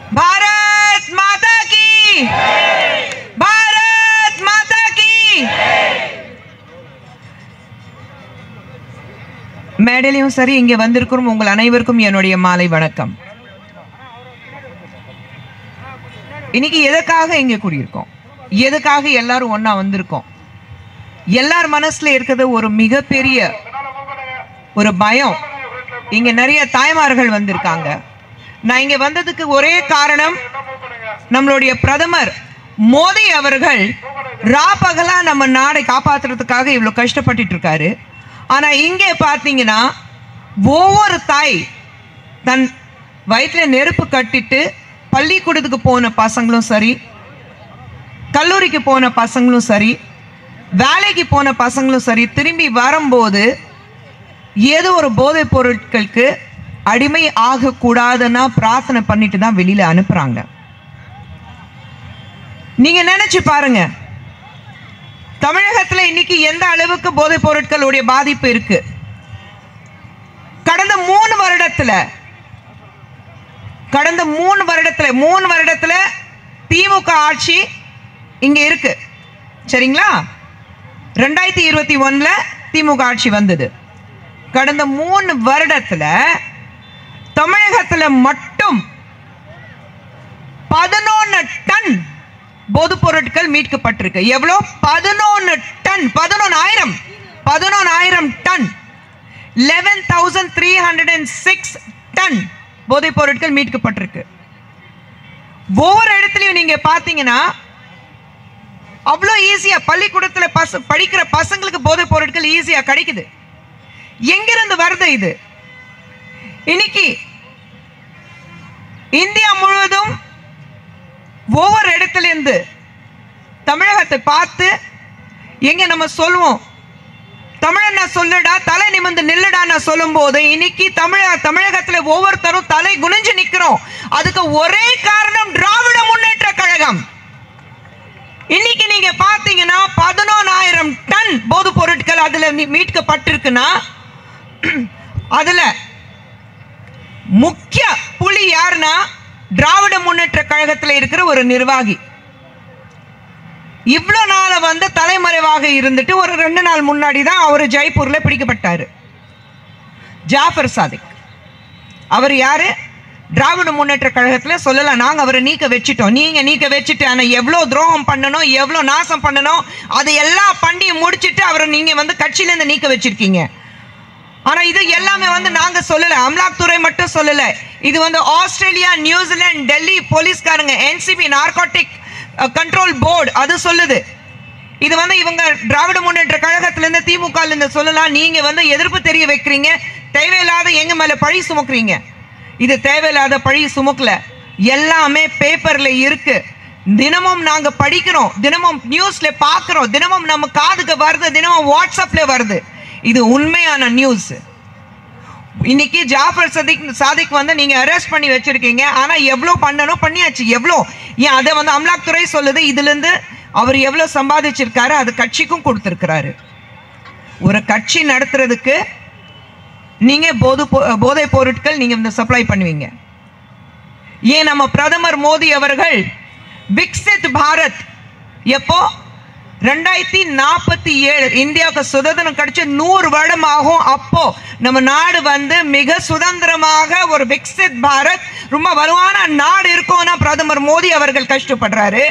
भारत माता की, भारत माता की। மேடையிலும் சரி இங்கே வந்திருக்கும் உங்கள் அனைவருக்கும் என்னுடைய மாலை வணக்கம். இன்னைக்கு எதுக்காக இங்கே கூடியிருக்கோம், எதுக்காக எல்லாரும் ஒண்ணா வந்திருக்கோம்? எல்லார் மனசுல இருக்கிறது ஒரு மிகப்பெரிய ஒரு பயம். இங்க நிறைய தாய்மார்கள் வந்திருக்காங்க. நான் இங்க வந்ததுக்கு ஒரே காரணம், நம்மளுடைய பிரதமர் மோடி அவர்கள் ராப்பகலா நம்ம நாடை காப்பாற்றுறதுக்காக இவ்வளவு கஷ்டப்பட்டு இருக்காரு. ஆனா இங்கே பார்த்தீங்கன்னா ஒவ்வொரு தாய் தன் வயிற்றுல நெருப்பு கட்டிட்டு பள்ளிக்கூடத்துக்கு போன பசங்களும் சரி, கல்லூரிக்கு போன பசங்களும் சரி, வேலைக்கு போன பசங்களும் சரி, திரும்பி வரும்போது ஏதோ ஒரு போதைப் பொருட்களுக்கு அடிமை ஆகக்கூடாதுன்னா பிரார்த்தனை பண்ணிட்டு தான் வெளியில அனுப்புறாங்க. நீங்க நினைச்சு பாருங்க, தமிழகத்துல இன்னைக்கு எந்த அளவுக்கு போதைப் பொருட்களுடைய பாதிப்பு இருக்கு. கடந்த 3 வருடத்துல திமுக ஆட்சி இங்க இருக்கு, சரிங்களா? 2021 திமுக ஆட்சி வந்தது. கடந்த 3 வருடத்துல தமிழகத்துல மட்டும் 11 டன் போதைப் பொருட்கள் மீட்கப்பட்டிருக்கு. எவ்வளோ? 11 டன், 11,000 டன், 11,306 டன் போதைப் பொருட்கள் மீட்கப்பட்டிருக்கு. ஒவ்வொரு இடத்துலையும் நீங்க பாத்தீங்கன்னா அவ்வளோ ஈஸியா பள்ளிக்கூடத்துல படிக்கிற பசங்களுக்கு போதைப் பொருட்கள் ஈஸியா கிடைக்குது. எங்கிருந்து வருது இது? இன்னைக்கு இந்தியா முழுவதும் ஒவ்வொரு இடத்துல இருந்து தமிழகத்தை பார்த்து எங்க நம்ம சொல்லுவோம், தமிழன் சொல்லுடா, தலை நிமிர்ந்து நில்லுடா சொல்லும் போது இன்னைக்கு தமிழகத்துல ஒவ்வொருத்தரும் தலை குனிஞ்சு நிக்கிறோம். அதுக்கு ஒரே காரணம் திராவிட முன்னேற்ற கழகம். இன்னைக்கு நீங்க பாத்தீங்கன்னா 11,000 டன் போதைப் பொருட்கள் அதுல மீட்கப்பட்டிருக்குன்னா அதுல முக்கிய புலி யாருன்னா திராவிட முன்னேற்ற கழகத்தில் இருக்கிற ஒரு நிர்வாகி. இவ்வளவு நாள தலைமறைவாக இருந்துட்டு ஒரு 2 நாள் முன்னாடி தான் அவர் ஜெய்ப்பூர்ல பிடிக்கப்பட்டாரு. ஜாஃபர் சாதிக் அவர் யாரு? திராவிட முன்னேற்ற கழகத்துல சொல்லலாம், நாங்க அவரை நீக்க வச்சிட்டோம். நீங்க நீக்க வச்சுட்டு ஆனா எவ்வளவு துரோகம் பண்ணணும், எவ்வளவு நாசம் பண்ணணும், அது எல்லா பண்டியும் முடிச்சிட்டு அவரை நீங்க கட்சியில இருந்து நீக்க வச்சிருக்கீங்க. ஆனா இது எல்லாமே நாங்க சொல்லல, அமலாக்கத்துறை மட்டும் சொல்லல, இது ஆஸ்திரேலியா, நியூசிலாந்து, டெல்லி போலீஸ்காரங்க, என்சிபி நார்கோட்டிக் கண்ட்ரோல் போர்டு அது சொல்லுது. இது இவங்க திராவிட முன்னேற்ற கழகத்துல இருந்து திமுக இருந்து சொல்லலாம், நீங்க எதிர்ப்பு தெரிய வைக்கிறீங்க, தேவையில்லாத எங்க மேல பழி சுமக்குறீங்க. இது தேவையில்லாத பழி சுமக்கல, எல்லாமே பேப்பர்ல இருக்கு. தினமும் நாங்க படிக்கிறோம், தினமும் நியூஸ்ல பாக்குறோம், தினமும் நம்ம காதுக்கு வருது, தினமும் வாட்ஸ்அப்ல வருது. இது உண்மையான நியூஸ். இன்னைக்கு ஜாஃபர் சாதிக் நீங்க அரெஸ்ட் பண்ணி வச்சிருக்கீங்க. ஆனா எவ்வளவு பண்ணணும் பண்ணியாச்சு. எவ்வளோ ஏன் அதை அமலாக்கத்துறை சொல்லுது. இதுல இருந்து அவர் எவ்வளவு சம்பாதிச்சிருக்காரு அது கட்சிக்கும் கொடுத்திருக்கிறாரு. ஒரு கட்சி நடத்துறதுக்கு நீங்க போதைப் பொருட்கள் நீங்க சப்ளை பண்ணுவீங்க. ஏன் நம்ம பிரதமர் மோடி அவர்கள் விக்சித் பாரத் எப்போ 2047 இந்தியாவுக்கு சுதந்திரம் கிடைச்சு 100 வருடம் ஆகும். அப்போ நம்ம நாடு மிக சுதந்திரமாக ஒரு விக்சித் பாரத் ரொம்ப வலுவான நாடு இருக்கும்னா பிரதமர் மோடி அவர்கள் கஷ்டப்படுறாரு.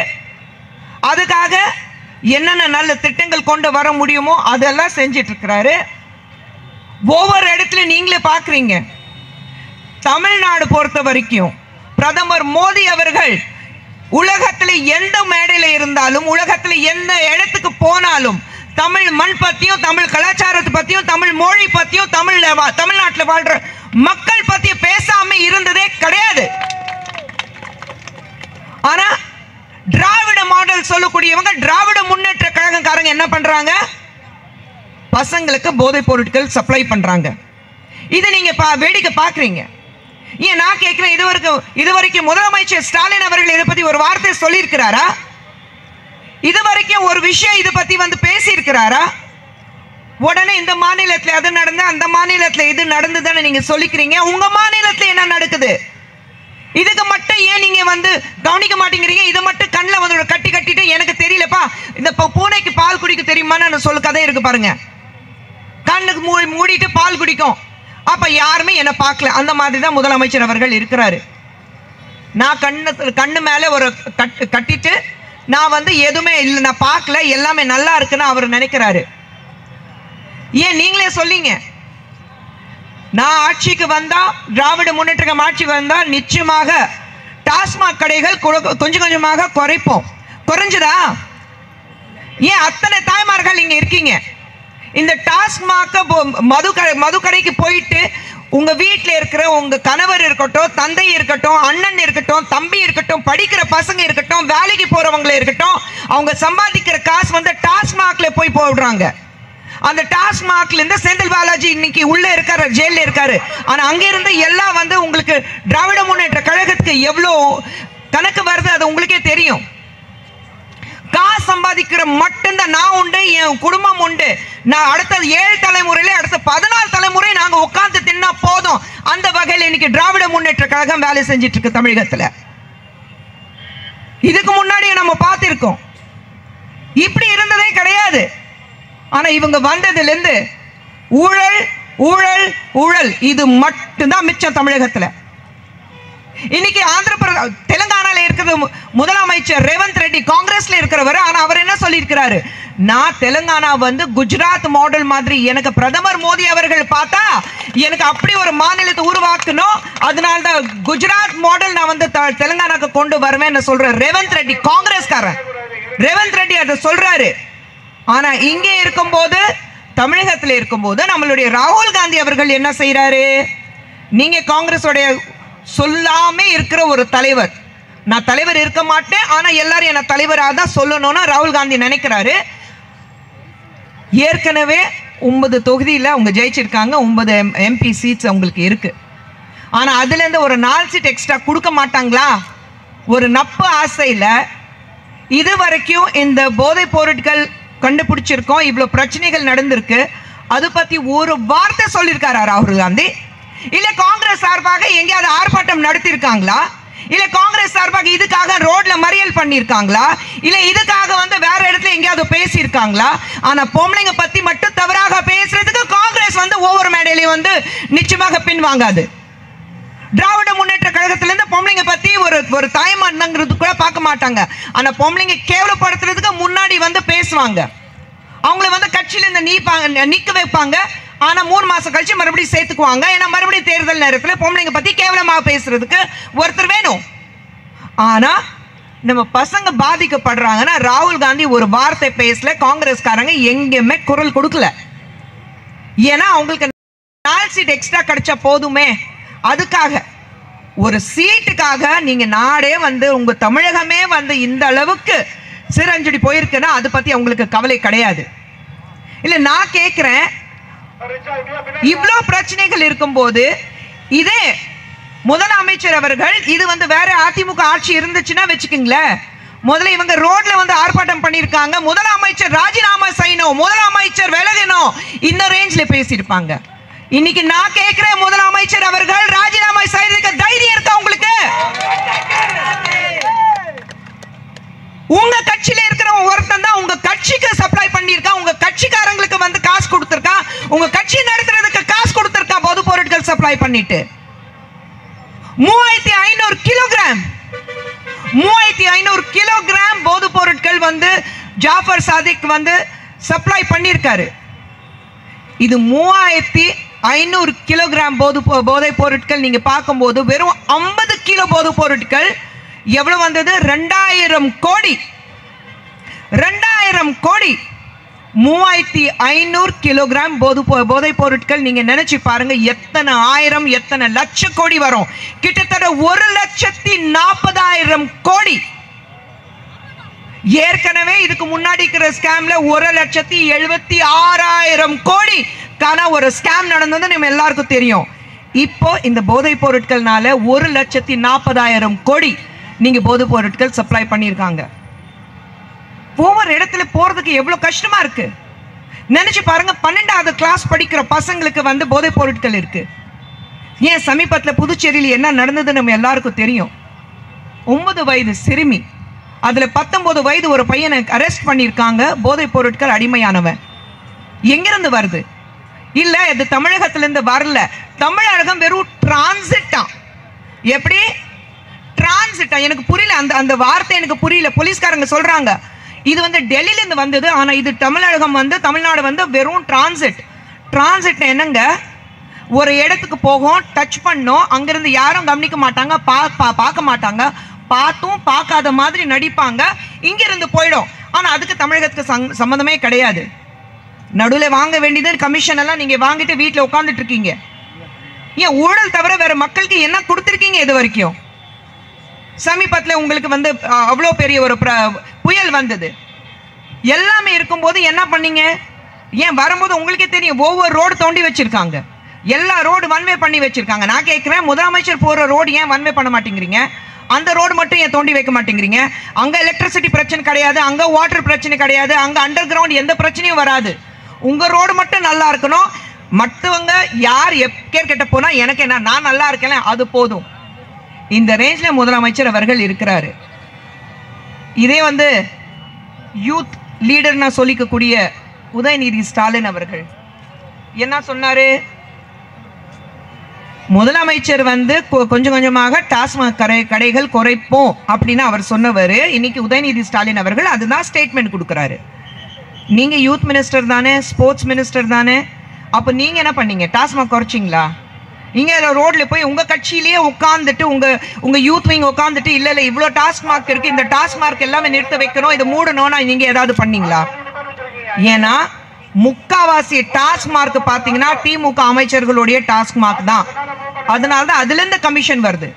அதுக்காக என்னென்ன நல்ல திட்டங்கள் கொண்டு வர முடியுமோ அதெல்லாம் செஞ்சிட்டு இருக்கிறாரு. ஒவ்வொரு இடத்துல நீங்களே பாக்குறீங்க. தமிழ்நாடு பொறுத்த வரைக்கும் பிரதமர் மோடி அவர்கள் உலகத்துல எந்த மேடையில இருந்தாலும், உலகத்துல எந்த இடத்துக்கு போனாலும் தமிழ் மண் பத்தியும், தமிழ் கலாச்சாரத்தை பத்தியும், தமிழ் மொழி பத்தியும், தமிழ்நாட்டில் வாழ்ற மக்கள் பத்தியும் பேசாம இருந்ததே கிடையாது. ஆனா திராவிட மாடல் சொல்லக்கூடியவங்க, திராவிட முன்னேற்ற கழகக்காரங்க என்ன பண்றாங்க? பசங்களுக்கு போதைப் பொருட்கள் சப்ளை பண்றாங்க. இது நீங்க வேடிக்கை பாக்குறீங்க. ஏன் நான் கேட்கிறேன், இதுவரைக்கும் முதலமைச்சர் ஸ்டாலின் அவர்கள் இதை பத்தி ஒரு வார்த்தை சொல்லி இருக்கிறாரா? இதுவரைக்கும் ஒரு விஷயம் இதை பத்தி பேசி இருக்கிறாரா? உடனே இந்த மாநிலத்தில் அது நடந்து, அந்த மாநிலத்தில் இது நடந்துதானே நீங்க சொல்லிக்கிறீங்க. உங்க மாநிலத்தில் என்ன நடக்குது? இதுக்கு மட்டும் ஏன் நீங்க வந்து கவனிக்க மாட்டேங்கிறீங்க? இதை மட்டும் கண்ணில் வந்து கட்டி கட்டிட்டு எனக்கு தெரியலப்பா, இந்த பூனைக்கு பால் குடிக்க தெரியுமான்னு சொல்ல கதை இருக்கு பாருங்க. கண்ணுக்கு மூடிட்டு பால் குடிக்கும். அப்ப யாருமே என்ன பார்க்கல. அந்த மாதிரி தான் முதலமைச்சர் அவர்கள் இருக்கிறாரு. நான் கண்ணு மேல ஒரு கட்டிட்டு நான் வந்து எதுவுமே இல்லை, நான் பார்க்கல, எல்லாமே நல்லா இருக்குன்னு அவர் நினைக்கிறாரு. ஏன் நீங்களே சொல்லிங்க, நான் ஆட்சிக்கு வந்தா, திராவிட முன்னேற்ற ஆட்சிக்கு வந்தா நிச்சயமாக டாஸ்மாக் கடைகள் கொஞ்சம் கொஞ்சமாக குறைப்போம். குறைஞ்சதா? ஏன் அத்தனை தாய்மார்கள் இங்க இருக்கீங்க? இந்த டாஸ்மாக் மதுக்கடைக்கு போயிட்டு உங்க வீட்டில் இருக்கிற உங்க கணவர் இருக்கட்டும், தந்தை இருக்கட்டும், அண்ணன் இருக்கட்டும், தம்பி இருக்கட்டும், படிக்கிற பசங்க இருக்கட்டும், வேலைக்கு போறவங்க இருக்கட்டும், அவங்க சம்பாதிக்கிற காசு வந்து டாஸ்மாக்ல போய் போடுறாங்க. அந்த டாஸ்மாக்ல இருந்து செந்தில் பாலாஜி இன்னைக்கு உள்ள இருக்காரு, ஜெயில இருக்காரு. ஆனா அங்க இருந்து எல்லாம் வந்து உங்களுக்கு திராவிட முன்னேற்ற கழகத்துக்கு எவ்வளவு கணக்கு வருது அது உங்களுக்கே தெரியும். காசு சம்பாதிக்கிற மட்டும்தான் நான் உண்டு, என் குடும்பம் உண்டு. நான் அடுத்த 7 தலைமுறையில அடுத்த 14 தலைமுறை நாங்க உட்கார்ந்து தின்னா போதும். அந்த வகையில் இன்னைக்கு திராவிட முன்னேற்ற கழகம் வேலை செஞ்சிட்டு இருக்கு தமிழகத்துல. இதுக்கு முன்னாடி நம்ம பார்த்திருக்கோம், இப்படி இருந்ததே கிடையாது. ஆனா இவங்க வந்ததுல இருந்து ஊழல் ஊழல் ஊழல் இது மட்டும்தான் மிச்சம் தமிழகத்துல. இன்னைக்கு தெலுங்கானால இருக்கிற முதலமைச்சர் ரேவந்த் ரெட்டி காங்கிரஸ்ல இருக்கிறவர். ஆனா அவர் என்ன சொல்லியிருக்கிறாரு, நான் தெலுங்கானா வந்து குஜராத் மாடல் மாதிரி, எனக்கு பிரதமர் மோடி அவர்கள் பார்த்தா எனக்கு அப்படி ஒரு மாநிலத்தை உருவாக்கணும், அதனால்தான் குஜராத் மாடல் நான் வந்து தெலுங்கானாக்கு கொண்டு வருவேன் சொல்ற ரேவந்த் ரெட்டி, காங்கிரஸ்காரன் ரேவந்த் ரெட்டி அதை சொல்றாரு. ஆனா இங்கே இருக்கும்போது, தமிழகத்தில் இருக்கும்போது நம்மளுடைய ராகுல் காந்தி அவர்கள் என்ன செய்யறாரு, நீங்க காங்கிரஸோடைய சொல்லாமே இருக்கிற ஒரு தலைவர், நான் தலைவர் இருக்க மாட்டேன், ஆனா எல்லாரும் என்ன தலைவராக தான் சொல்லணும்னு ராகுல் காந்தி நினைக்கிறாரு. ஏற்கனவே 9 தொகுதியில் அவங்க ஜெயிச்சிருக்காங்க, 9 MP சீட்ஸ் அவங்களுக்கு இருக்கு. ஆனா அதுல இருந்து ஒரு 4 சீட் எக்ஸ்ட்ரா கொடுக்க மாட்டாங்களா? ஒரு நப்பு ஆசையில இது வரைக்கும் இந்த போதை பொருட்கள் கண்டுபிடிச்சிருக்கோம், இவ்வளவு பிரச்சனைகள் நடந்திருக்கு, அது பத்தி ஒரு வார்த்தை சொல்லியிருக்காரா ராகுல் காந்தி? இல்ல காங்கிரஸ் சார்பாக எங்கேயாவது ஆர்ப்பாட்டம் நடத்தி இருக்காங்களா? இல்ல காங்கிரஸ் சார்பாக இதுக்காக ரோட்ல மறியல் பண்ணிருக்காங்களா? இல்ல இதுக்காக வந்து வேற இடத்துல எங்கேயாவது பேசி இருக்காங்களா? ஆனா பொம்பளைங்க பத்தி மட்டும் தவறாக பேசுறதுக்கு காங்கிரஸ் வந்து ஒவ்வொரு மேடையிலையும் வந்து நிச்சயமாக பின்வாங்காது. திராவிட முன்னேற்ற கழகத்திலிருந்து பொம்பளைங்க பத்தி ஒரு தாய்மானங்கிறது கூட பார்க்க மாட்டாங்க. ஆனா பொம்பளைங்க கேவலப்படுத்துறதுக்கு முன்னாடி வந்து பேசுவாங்க. அவங்கள வந்து கட்சியில இருந்து நீக்க வைப்பாங்க. ஆனா 3 மாசம் கழிச்சு மறுபடியும் சேர்த்துக்குவாங்க. ஏன்னா மறுபடியும் தேர்தல் நேரத்தில் பொம்பளைங்க பத்தி கேவலமாக பேசுறதுக்கு ஒருத்தர் வேணும். ஆனா நம்ம பசங்க பாதிக்கப்படுறாங்கன்னா ராகுல் காந்தி ஒரு வார்த்தை பேசல, காங்கிரஸ்காரங்க எங்கேயுமே குரல் கொடுக்கல. ஏன்னா அவங்களுக்கு 4 சீட் எக்ஸ்ட்ரா கிடைச்சா போதுமே, அதுக்காக ஒரு சீட்டுக்காக நீங்க நாடே வந்து உங்க தமிழகமே வந்து இந்த அளவுக்கு சிரஞ்சடி போயிருக்குன்னா அது பத்தி அவங்களுக்கு கவலை கிடையாது. இல்ல நான் கேட்கிறேன், இவ்வளவு பிரச்சனைகள் இருக்கும்போது இதே முதலமைச்சர் அவர்கள், இது வந்து வேற அதிமுக ஆட்சி இருந்துச்சுன்னா வச்சுக்கீங்களேன், முதல்ல இவங்க ரோட்ல வந்து ஆர்ப்பாட்டம் பண்ணிருக்காங்க, முதலமைச்சர் ராஜினாமா செய்யணும், முதலமைச்சர் விலகணும், இந்த ரேஞ்சில பேசியிருப்பாங்க. இன்னைக்கு நான் கேட்கிறேன், முதலமைச்சர் அவர்கள் ராஜினாமா செய்யறதுக்கு தைரியம் இருக்கா உங்களுக்கு? உங்க கட்சியில இருக்கிற ஒருத்தன் தான் உங்க கட்சிக்கு சப்ளை பண்ணிருக்கான், உங்க கட்சிக்காரங்களுக்கு வந்து காசு கொடுத்திருக்கான், உங்க கட்சி நடத்துறதுக்கு காசு கொடுத்திருக்கான், போது பொருட்கள் சப்ளை பண்ணிட்டு 3500 கிலோகிராம் 3500 கிலோகிராம் போது பொருட்கள் வந்து ஜாஃபர் சாதிக் வந்து சப்ளை பண்ணிருக்காரு. இது 3500 கிலோகிராம் போதை பொருட்கள் நீங்க பார்க்கும்போது வெறும் 50 கிலோ போதை பொருட்கள் எவ்வளவு வந்தது? 2000 கோடி. 2000 கோடி 3500 கிலோகிராம் போதை பொருட்கள். நீங்க நினைச்சு பாருங்க, எத்தனை ஆயிரம் எத்தனை லட்ச கோடி வரும். கிட்டத்தட்ட 1,40,000 கோடி. ஏற்கனவே இதுக்கு முன்னாடி இருக்கிற ஸ்கேம்ல 1,76,000 கோடி ஒரு ஸ்கேம் நடந்தது நம்ம எல்லாருக்கும் தெரியும். இப்போ இந்த போதை பொருட்கள்னால 1,40,000 கோடி நீங்க போதை பொருட்கள் சப்ளை பண்ணிருக்காங்க. ஒவ்வொரு இடத்துல போறதுக்கு எவ்வளவு கஷ்டமா இருக்கு நினைச்சு பாருங்க. 12வது கிளாஸ் படிக்கிற பசங்களுக்கு வந்து போதை பொருட்கள் இருக்கு. ஏன் சமீபத்தில் புதுச்சேரியில் என்ன நடந்தது நம்ம எல்லாருக்கும் தெரியும். 9 வயது சிறுமி, அதில் 19 வயது ஒரு பையனை அரெஸ்ட் பண்ணியிருக்காங்க. போதைப் பொருட்கள் அடிமையானவன். எங்கிருந்து வருது? இல்லை, இது தமிழகத்திலிருந்து வரல. தமிழகம் வெறும் டிரான்சிட்டா. எப்படி டிரான்சிட்டா? எனக்கு புரியல, அந்த வார்த்தை எனக்கு புரியல. போலீஸ்காரங்க சொல்றாங்க இது வந்து டெல்லியிலேருந்து வந்தது, ஆனால் இது தமிழகம் வந்து தமிழ்நாடு வந்து வெறும் டிரான்சிட். டிரான்சிட் என்னங்க? ஒரு இடத்துக்கு போகும், டச் பண்ணோம், அங்கிருந்து யாரும் கவனிக்க மாட்டாங்க, பார்க்க மாட்டாங்க, பார்த்தும் பார்க்காத மாதிரி நடிப்பாங்க, இங்கிருந்து போயிடும். ஆனால் அதுக்கு தமிழகத்துக்கு சம்மந்தமே கிடையாது. நடுவில் வாங்க வேண்டியது கமிஷன் எல்லாம் நீங்கள் வாங்கிட்டு வீட்டில் உட்காந்துட்டு இருக்கீங்க. ஏன் ஊழல் தவிர வேற மக்களுக்கு என்ன கொடுத்துருக்கீங்க இது வரைக்கும்? சமீபத்தில் உங்களுக்கு வந்து அவ்வளோ பெரிய ஒரு புயல் வந்தது, எல்லாமே இருக்கும்போது என்ன பண்ணீங்க? ஏன் வரும்போது உங்களுக்கே தெரியும், ஒவ்வொரு ரோடு தோண்டி வச்சிருக்காங்க, எல்லா ரோடு வன்வே பண்ணி வச்சிருக்காங்க. நான் கேட்குறேன், முதலமைச்சர் போகிற ரோடு ஏன் வன்வே பண்ண மாட்டேங்கிறீங்க? அந்த ரோடு மட்டும் ஏன் தோண்டி வைக்க மாட்டேங்கிறீங்க? அங்கே எலக்ட்ரிசிட்டி பிரச்சனை கிடையாது, அங்கே வாட்டர் பிரச்சனை கிடையாது, அங்கே அண்டர் கிரவுண்ட் எந்த பிரச்சனையும் வராது. உங்கள் ரோடு மட்டும் நல்லா இருக்கணும். மற்றவங்க யார் கேட்ட போனால் எனக்கு என்ன, நான் நல்லா இருக்கேன், அது போதும். இந்த ரேஞ்சில் முதலமைச்சர் அவர்கள் இருக்கிறாரு. இதே வந்து யூத் லீடர் நான் சொல்லிக்கக்கூடிய உதயநிதி ஸ்டாலின் அவர்கள் என்ன சொன்னாரு? முதலமைச்சர் வந்து கொஞ்சம் கொஞ்சமாக டாஸ்மாக் கடைகள் குறைப்போம் அப்படின்னு அவர் சொன்னவர். இன்னைக்கு உதயநிதி ஸ்டாலின் அவர்கள் அதுதான் ஸ்டேட்மெண்ட் கொடுக்குறாரு. நீங்க யூத் மினிஸ்டர் தானே, ஸ்போர்ட்ஸ் மினிஸ்டர் தானே, அப்போ நீங்க என்ன பண்ணீங்க? டாஸ்மாக் குறைச்சிங்களா? இங்க ரோட்ல போய் உங்க கட்சியிலேயே உட்காந்துட்டு உங்க யூத் விங் உட்காந்துட்டு இல்ல இவ்வளோ டாஸ்மாக் இருக்கு, இந்த டாஸ்மாக் எல்லாமே நிறுத்த வைக்கணும், இதை மூடணும்னா நீங்க ஏதாவது பண்ணீங்களா? ஏன்னா முக்காவாசி டாஸ்மார்க் பாத்தீங்கன்னா திமுக அமைச்சர்களுடைய டாஸ்மார்க் தான். அதனாலதான் அதுல இருந்து கமிஷன் வருது.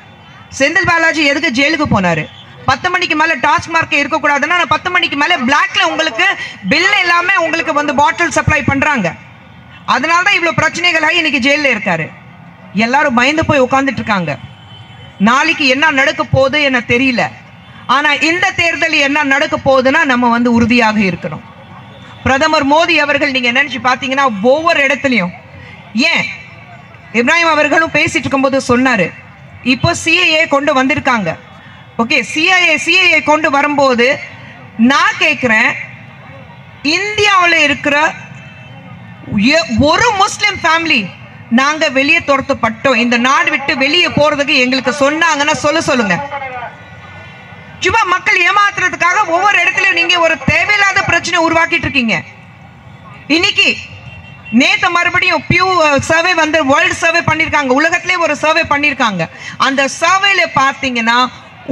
செந்தில் பாலாஜி எதுக்கு ஜெயிலுக்கு போனாரு? 10 மணிக்கு மேல டாஸ்மார்க் இருக்கக்கூடாதுன்னா 10 மணிக்கு மேல பிளாக்ல உங்களுக்கு பில் எல்லாமே உங்களுக்கு வந்து பாட்டில் சப்ளை பண்றாங்க. அதனாலதான் இவ்வளவு பிரச்சனைகளாகி இன்னைக்கு ஜெயில இருக்காரு. எல்லாரும் பயந்து போய் உட்கார்ந்துட்டு இருக்காங்க. நாளைக்கு என்ன நடக்க போகுது என்ன தெரியல. ஆனா இந்த தேர்தல் என்ன நடக்க போகுதுன்னா நம்ம வந்து உறுதியாக இருக்கணும். பிரதமர் மோடி அவர்கள் நீங்க நினைச்சு பாத்தீங்கன்னா ஒவ்வொரு இடத்துலயும், ஏன் இப்ராஹிம் அவர்களும் பேசிட்டு இருக்கும்போது சொன்னாரு, இப்போ சிஏஏ கொண்டு வந்திருக்காங்க. ஓகே, சிஏஏ கொண்டு வரும்போது நான் கேட்கிறேன், இந்தியாவில் இருக்கிற ஒரு முஸ்லிம் ஃபேமிலி நாங்க வெளியே துரத்தப்பட்டோம், இந்த நாடு விட்டு வெளியே போறதுக்கு எங்களுக்கு சொன்னாங்கன்னா சொல்லுங்க. சும்மா மக்கள் ஏமாத்துறதுக்காக ஒவ்வொரு இடத்துலயும் நீங்க ஒரு தேவையில்லாத பிரச்சனை உருவாக்கிட்டு இருக்கீங்க. இன்னைக்கு நேத்து மறுபடியும் பியூ சர்வே வந்து வேர்ல்டு சர்வே பண்ணிருக்காங்க, உலகத்திலே ஒரு சர்வே பண்ணிருக்காங்க. அந்த சர்வேல பாத்தீங்கன்னா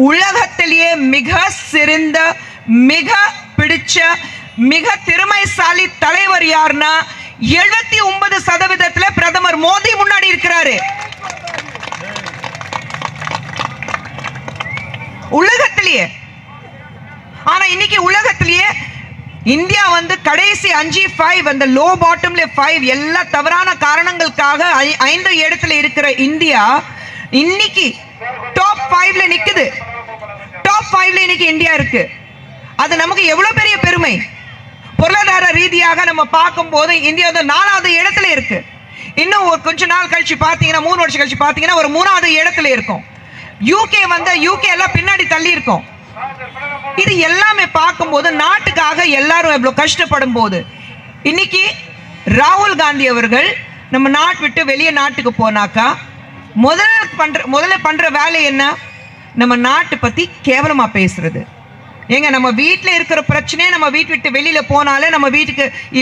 உலகத்திலேயே மிக சிறந்த, மிக பிடிச்ச, மிக திறமைசாலி தலைவர் யாருன்னா 79% பிரதமர் மோடி முன்னாடி இருக்கிறாரு உலகத்திலேயே. ஆனா இன்னைக்கு உலகத்திலேயே இந்தியா வந்து கடைசி 5 அந்த லோ பாட்டம்ல 5 எல்லா தவறான காரணங்களுக்காக 5 இடத்துல இருக்கிற இந்தியா இன்னைக்கு டாப் 5ல நிக்குது. டாப் 5ல இன்னைக்கு இந்தியா இருக்கு. அது நமக்கு எவ்வளவு பெரிய பெருமை. பொருளாதார ரீதியாக நம்ம பார்க்கும்போது இந்தியா வந்து 4வது இடத்துல இருக்கு. இன்னும் கொஞ்ச நாள் கழிச்சு பாத்தீங்கன்னா 3 வருஷம் கழிச்சு பாத்தீங்கன்னா ஒரு 3வது இடத்துல இருக்கும். யூகே எல்லாம் பின்னாடி தள்ளி இருக்கும். இது எல்லாமே பார்க்கும்போது நாட்டுக்காக எல்லாரும் எவ்வளவு கஷ்டப்படும் போது இன்னைக்கு ராகுல் காந்தி அவர்கள் நம்ம நாட்டு விட்டு வெளியே நாட்டுக்கு போனாக்கா முதல்ல பண்ற வேலை என்ன? நம்ம நாட்டை பத்தி கேவலமா பேசுறது. ஏங்க நம்ம வீட்டில் இருக்கிற பிரச்சனையே நம்ம வீட்டு விட்டு வெளியில போனாலே நம்ம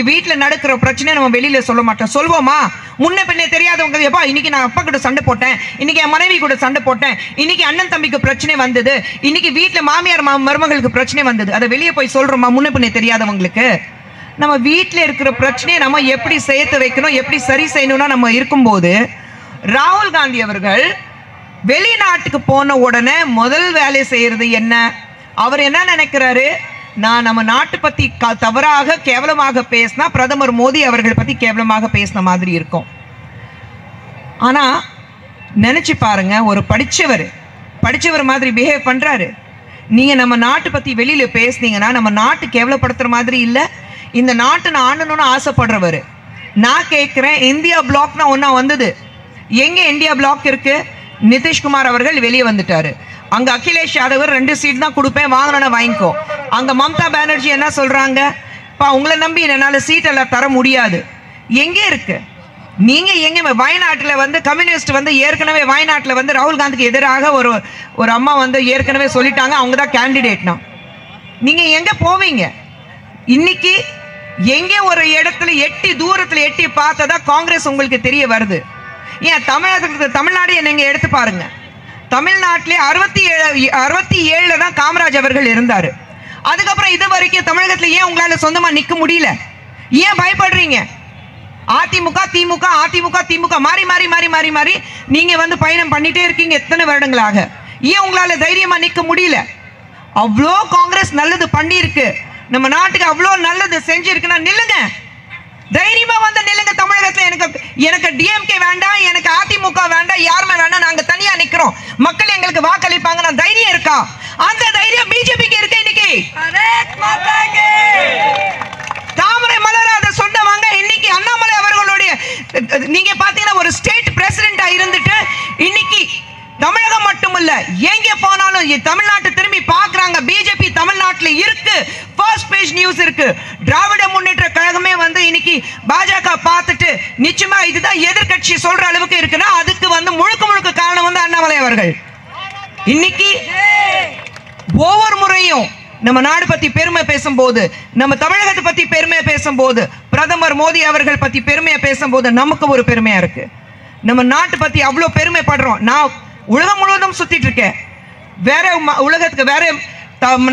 வீட்டில் நடக்கிற பிரச்சனையை நம்ம வெளியில சொல்ல மாட்டோம். சொல்வோமா? முன்ன பின்னே தெரியாதவங்க, எப்பா இன்னைக்கு நான் அப்பா கூட சண்டை போட்டேன், இன்னைக்கு என் மனைவி கூட சண்டை போட்டேன், இன்னைக்கு அண்ணன் தம்பிக்கு பிரச்சனை வந்தது, இன்னைக்கு வீட்டில் மாமியார் மருமகளுக்கு பிரச்சனை வந்தது, அதை வெளியே போய் சொல்றோமா? முன்ன பின்னே தெரியாதவங்களுக்கு. நம்ம வீட்டில் இருக்கிற பிரச்சனையை நம்ம எப்படி சேர்த்து வைக்கணும், எப்படி சரி செய்யணும்னா நம்ம இருக்கும்போது ராகுல் காந்தி அவர்கள் வெளிநாட்டுக்கு போன உடனே முதல் வேலை செய்யறது என்ன? அவர் என்ன நினைக்கிறாரு? நான் நம்ம நாட்டு பத்தி தவறாக கேவலமாக பேசினா பிரதமர் மோடி அவர்கள் பத்தி கேவலமாக பேசின மாதிரி இருக்கும். ஆனா நினைச்சு பாருங்க, ஒரு படிச்சவர் மாதிரி பிஹேவ் பண்றாரு. நீங்க நம்ம நாட்டு பத்தி வெளியில பேசுனீங்கன்னா நம்ம நாட்டு கேவலப்படுத்துற மாதிரி இல்ல. இந்த நாட்டை நான் ஆளணும்னு ஆசைப்படுறவர். நான் கேட்கிறேன், இந்தியா பிளாக்னா ஒன்னா வந்தது. எங்க இந்தியா பிளாக் இருக்கு? நிதிஷ்குமார் அவர்கள் வெளியே வந்துட்டாரு. அங்க அகிலேஷ் யாதவ் 2 சீட் தான் கொடுப்பேன், வாங்கணும்னா வாங்கிக்கோ. அங்க மம்தா பானர்ஜி என்ன சொல்றாங்க? உங்களை நம்பி என்னால சீட் எல்லாம் தர முடியாது. எங்கே இருக்கு? நீங்க எங்க வயநாட்டில் வந்து கம்யூனிஸ்ட் வந்து ஏற்கனவே வயநாட்டில் வந்து ராகுல் காந்திக்கு எதிராக ஒரு அம்மா வந்து ஏற்கனவே சொல்லிட்டாங்க, அவங்க தான் கேண்டிடேட்னா. நீங்க எங்க போவீங்க? இன்னைக்கு எங்கே ஒரு இடத்துல எட்டி தூரத்தில் எட்டி பார்த்ததா காங்கிரஸ் உங்களுக்கு தெரிய வருது. ஏன் தமிழ்நாடு நீங்க எடுத்து பாருங்க. தமிழ்நாட்டிலே 67 தான் காமராஜ் அவர்கள் இருந்தாரு. அதுக்கப்புறம் இது வரைக்கும் தமிழகத்தில் ஏன் உங்களால சொந்தமா நிக்க முடியல? ஏன் பயப்படுறீங்க? அதிமுக திமுக அதிமுக திமுக மாறி மாறி மாறி மாறி மாறி நீங்க வந்து பயணம் பண்ணிட்டே இருக்கீங்க எத்தனை வருடங்களாக. ஏன் உங்களால தைரியமா நிக்க முடியல? அவ்வளோ காங்கிரஸ் நல்லது பண்ணி இருக்கு, நம்ம நாட்டுக்கு அவ்வளோ நல்லது செஞ்சிருக்குன்னா நில்லுங்க, தைரியமா வந்து நில்லுங்க. தமிழகத்துல எனக்கு டிஎம்கே வேண்டாம், எனக்கு அதிமுக வேண்டாம், யாருமே வேண்டாம், நாங்க தனியா நிக்கிறோம், மக்கள் எங்களுக்கு வாக்களிப்பாங்க, நான் தைரியம் இருக்கா? அந்த தைரியம் பிஜேபிக்கு இருக்கு. இன்னைக்கு தாமரை மலராத சொன்னவங்க இன்னைக்கு அண்ணாமலை அவர்களுடைய நீங்க பாத்தீங்கன்னா ஒரு ஸ்டேட் பிரசிடென்டா இருந்துட்டு இன்னைக்கு தமிழகம் மட்டுமல்ல எங்க போனாலும் தமிழ்நாட்டை திரும்பி பார்க்கறாங்க. பிஜேபி தமிழ்நாட்டுல இருக்கு, ஃபர்ஸ்ட் பேஜ் நியூஸ் இருக்கு. திராவிட முன்னேற்ற கழகமே வந்து இன்னைக்கு பாஜக பார்த்துட்டு நிச்சயமா இதுதான் எதிர்க்கட்சி சொல்ற அளவுக்கு இருக்குன்னா அதுக்கு வந்து முழுக்க காரணம் வந்து அண்ணாமலை அவர்கள். இன்னைக்கு ஒவ்வொரு முறையும் நம்ம நாடு பத்தி பெருமை பேசும்போது, நம்ம தமிழகத்தை பத்தி பெருமையா பேசும்போது, பிரதமர் மோடி அவர்கள் பத்தி பெருமையா பேசும்போது நமக்கு ஒரு பெருமையா இருக்கு. நம்ம நாட்டு பத்தி அவ்வளவு பெருமைப்படுறோம். நான் உலகம் முழுவதும் சுத்திட்டு இருக்கேன். வேற உலகத்துக்கு வேற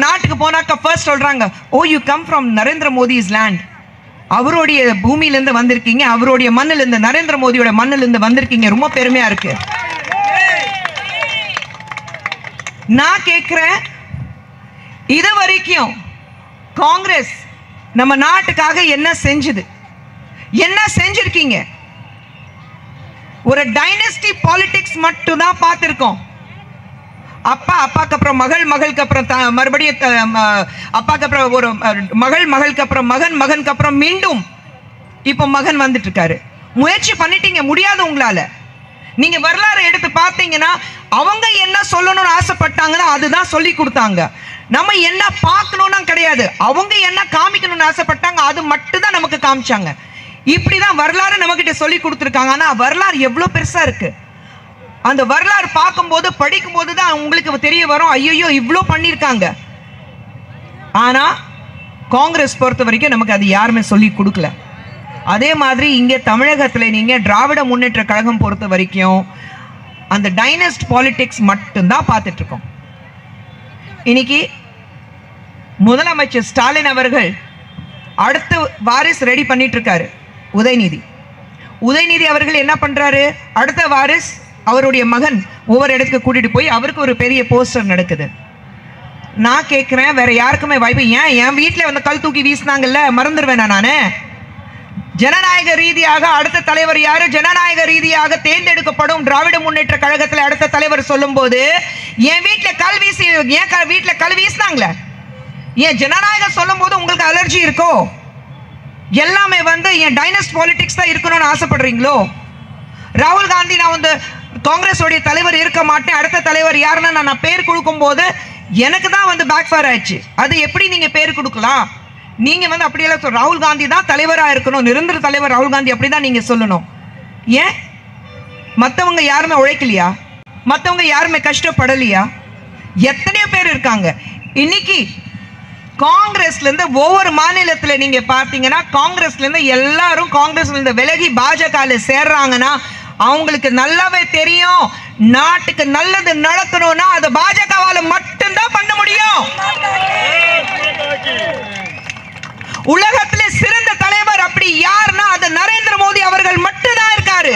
நாட்டுக்கு போனாக்க ஃபர்ஸ்ட் சொல்றாங்க, oh you come from Narendra Modi's land. அவருடைய பூமியிலிருந்து வந்திருக்கீங்க, அவருடைய மண்ணிலிருந்து, நரேந்திர மோடியோட மண்ணிலிருந்து வந்திருக்கீங்க, ரொம்ப பெருமையா இருக்கு. நான் கேட்கிறேன், இது வரைக்கும் காங்கிரஸ் நம்ம நாட்டுக்காக என்ன செஞ்சது? என்ன செஞ்சிருக்கீங்க? ஒரு டைனஸ்டி பாலிடிக்ஸ் மட்டும் தான் பார்த்திருக்கோம். அப்பாக்கு அப்புறம் மகளுக்கு அப்புறம் மறுபடியும் அப்பாக்கு அப்புறம் ஒரு மகளுக்கு அப்புறம் மகனுக்கு அப்புறம் மீண்டும் இப்போ மகன் வந்துட்டு இருக்காரு. முயற்சி பண்ணிட்டீங்க, முடியாது உங்களால. நீங்க வரலாறு எடுத்து பார்த்தீங்கன்னா அவங்க என்ன சொல்லணும்னு ஆசைப்பட்டாங்கன்னா அதுதான் சொல்லி கொடுத்தாங்க. நம்ம என்ன பார்க்கணும்னா கிடையாது, அவங்க என்ன காமிக்கணும்னு ஆசைப்பட்டாங்க அது மட்டும் தான் நமக்கு காமிச்சாங்க. இப்படிதான் வரலாறு நம்ம கிட்ட சொல்லி கொடுத்துருக்காங்க. ஆனா வரலாறு எவ்வளவு பெருசா இருக்கு. அந்த வரலாறு பார்க்கும்போது படிக்கும்போது தான் உங்களுக்கு தெரிய வரும், ஐயோ இவ்வளோ பண்ணியிருக்காங்க. ஆனா காங்கிரஸ் பொறுத்த வரைக்கும் நமக்கு அது யாருமே சொல்லி கொடுக்கல. அதே மாதிரி இங்கே தமிழகத்தில் நீங்க திராவிட முன்னேற்ற கழகம் பொறுத்த வரைக்கும் அந்த டைனஸ்ட் பாலிடிக்ஸ் மட்டும்தான் பார்த்துட்டு இருக்கோம். இன்னைக்கு முதலமைச்சர் ஸ்டாலின் அவர்கள் அடுத்த வாரிஸ் ரெடி பண்ணிட்டு இருக்காரு, உதயநிதி அவர்கள் என்ன பண்றாரு? அடுத்த வாரிஸ் அவருடைய மகன் ஒவ்வொரு இடத்துக்கு கூட்டிட்டு போய் அவருக்கு ஒரு பெரிய போஸ்டர் நடக்குது. நான் கேட்கிறேன், வேற யாருக்குமே வாய்ப்பு? ஏன் என் வீட்டில் வந்து கல் தூக்கி வீசினாங்கல்ல, மறந்துடுவேனா நானு? ஜனநாயக ரீதியாக அடுத்த தலைவர் யாரு? ஜனநாயக ரீதியாக தேர்ந்தெடுக்கப்படும் திராவிட முன்னேற்ற கழகத்தில் அடுத்த தலைவர் சொல்லும் போது என் வீட்டில் கல் வீசி, என் வீட்டில் கல் வீசினாங்களே, ஏன் ஜனநாயகம் சொல்லும் போது உங்களுக்கு அலர்ஜி இருக்கோ? எல்லாமே வந்து என் டைனஸ்ட் பாலிடிக்ஸ் தான் இருக்கணும்னு ஆசைப்படுறீங்களோ? ராகுல் காந்தி நான் வந்து காங்கிரஸோடைய தலைவர் இருக்க மாட்டேன், அடுத்த தலைவர் யாருன்னா நான் பேர் கொடுக்கும் போது எனக்கு தான் வந்து பேக் ஃபயர் ஆயிடுச்சு. அது எப்படி நீங்க பேர் கொடுக்கலாம்? நீங்க வந்து அப்படியெல்லாம் ராகுல் காந்தி தான் தலைவராக இருக்கணும், நிரந்தர தலைவர் ராகுல் காந்தி, அப்படிதான் நீங்க சொல்லணும். ஏன் மற்றவங்க யாருமே உழைக்கலையா? மற்றவங்க யாருமே கஷ்டப்படலையா? எத்தனையோ பேர் இருக்காங்க. இன்னைக்கு காங்கிரஸ்ல இருந்து ஒவ்வொரு மாநிலத்தில் நீங்க பார்த்தீங்கன்னா காங்கிரஸ்ல இருந்து எல்லாரும் காங்கிரஸ்ல இருந்து விலகி பாஜக சேர்றாங்கன்னா அவங்களுக்கு நல்லாவே தெரியும், நாட்டுக்கு நல்லது நடக்கணும்னா அது பாஜகவால மட்டும்தான் பண்ண முடியும். உலகத்திலே சிறந்த தலைவர் அப்படி யாருன்னா அது நரேந்திர மோடி அவர்கள் மட்டும்தான் இருக்காரு.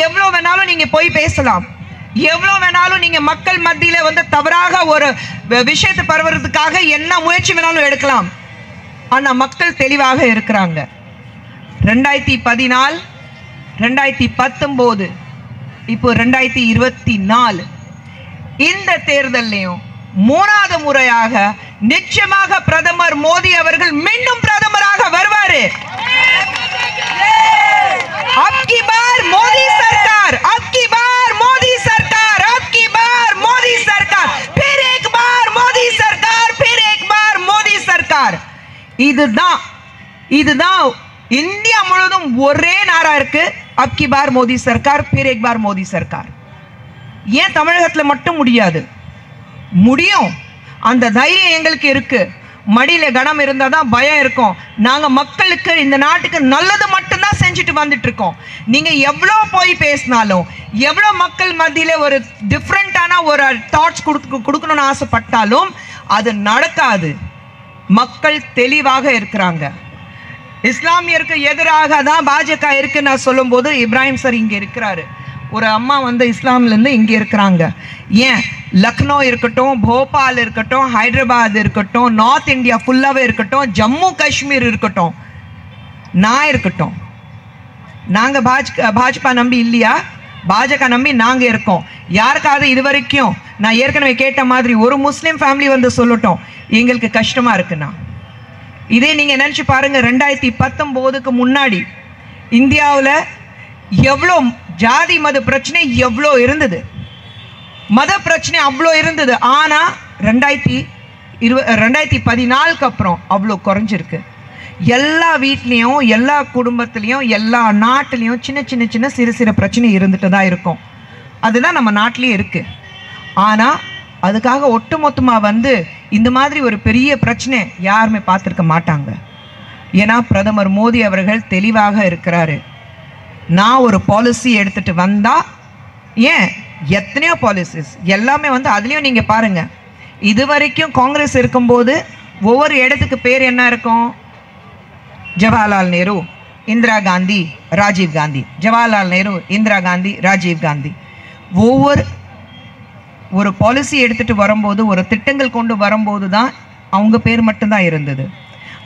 எவ்வளவு வேணாலும் நீங்க போய் பேசலாம், எவ்வளவு வேணாலும் நீங்க மக்கள் மத்தியில வந்து தவறாக ஒரு விஷயத்தை பரவுறதுக்காக என்ன முயற்சி வேணாலும் எடுக்கலாம். ஆனா மக்கள் தெளிவாக இருக்கிறாங்க. 2014, 2019, இப்போ 2024 இந்த தேர்தலையும் மூணாவது முறையாக நிச்சயமாக பிரதமர் மோடி அவர்கள் மீண்டும் பிரதமராக வருவாரு. अब की बार मोदी सरकार, अब की बार मोदी सरकार, अब की बार मोदी सरकार, फिर एक बार मोदी सरकार, फिर एक बार मोदी सरकार. இதுதான் இந்தியா முழுவதும் ஒரே நாரா இருக்கு. अब की बार मोदी सरकार, फिर एक बार मोदी सरकार. ஏன் தமிழகத்தில் மட்டும் முடியாது? முடியும். அந்த தைரியம் எங்களுக்கு இருக்கு. மடியில கனம் இருந்தா தான் பயம் இருக்கும். நாங்க மக்களுக்கு, இந்த நாட்டுக்கு நல்லது மட்டும்தான் செஞ்சுட்டு வந்துட்டு இருக்கோம். நீங்க எவ்வளோ போய் பேசினாலும், எவ்வளோ மக்கள் மத்தியில ஒரு டிஃப்ரெண்டான ஒரு தாட்ஸ் கொடுக்கணும்னு ஆசைப்பட்டாலும் அது நடக்காது. மக்கள் தெளிவாக இருக்கிறாங்க. இஸ்லாமியருக்கு எதிராக தான் பாஜக இருக்கு நான் சொல்லும் போது இப்ராஹிம் சார் இங்க இருக்கிறாரு. ஒரு அம்மா வந்து இஸ்லாம்லேருந்து இங்கே இருக்கிறாங்க. ஏன் லக்னோ இருக்கட்டும், போபால் இருக்கட்டும், ஹைதராபாத் இருக்கட்டும், நார்த் இந்தியா ஃபுல்லாகவே இருக்கட்டும், ஜம்மு காஷ்மீர் இருக்கட்டும், நான் இருக்கட்டும், நாங்கள் பாஜக நம்பி இல்லையா? பாஜக நம்பி நாங்கள் இருக்கோம். யாருக்காவது இது வரைக்கும் நான் ஏற்கனவே கேட்ட மாதிரி ஒரு முஸ்லீம் ஃபேமிலி வந்து சொல்லட்டும் எங்களுக்கு கஷ்டமாக இருக்குண்ணா? இதே நீங்கள் நினச்சி பாருங்கள், 2019க்கு முன்னாடி இந்தியாவில் எவ்வளோ ஜாதி மத பிரச்சனை எவ்வளோ இருந்தது, மத பிரச்சனை அவ்வளோ இருந்தது. ஆனால் 2014க்கு அப்புறம் அவ்வளோ குறைஞ்சிருக்கு. எல்லா வீட்லேயும், எல்லா குடும்பத்துலேயும், எல்லா நாட்டிலையும் சின்ன சின்ன சின்ன சிறு சிறு பிரச்சனை இருந்துட்டு தான் இருக்கும். அதுதான் நம்ம நாட்டிலேயே இருக்குது. ஆனால் அதுக்காக ஒட்டுமொத்தமாக வந்து இந்த மாதிரி ஒரு பெரிய பிரச்சனை யாருமே பார்த்துருக்க மாட்டாங்க. ஏன்னா பிரதமர் மோடி அவர்கள் தெளிவாக இருக்கிறாரு. நான் ஒரு பாலிசி எடுத்துகிட்டு வந்தால், ஏன் எத்தனையோ பாலிசிஸ் எல்லாமே வந்து அதுலேயும் நீங்கள் பாருங்கள், இது வரைக்கும் காங்கிரஸ் இருக்கும்போது ஒவ்வொரு இடத்துக்கு பேர் என்ன இருக்கும்? ஜவஹர்லால் நேரு, இந்திரா காந்தி, ராஜீவ் காந்தி, ஜவஹர்லால் நேரு, இந்திரா காந்தி, ராஜீவ் காந்தி. ஒரு பாலிசி எடுத்துகிட்டு வரும்போது, ஒரு திட்டங்கள் கொண்டு வரும்போது தான் அவங்க பேர் மட்டும்தான் இருந்தது.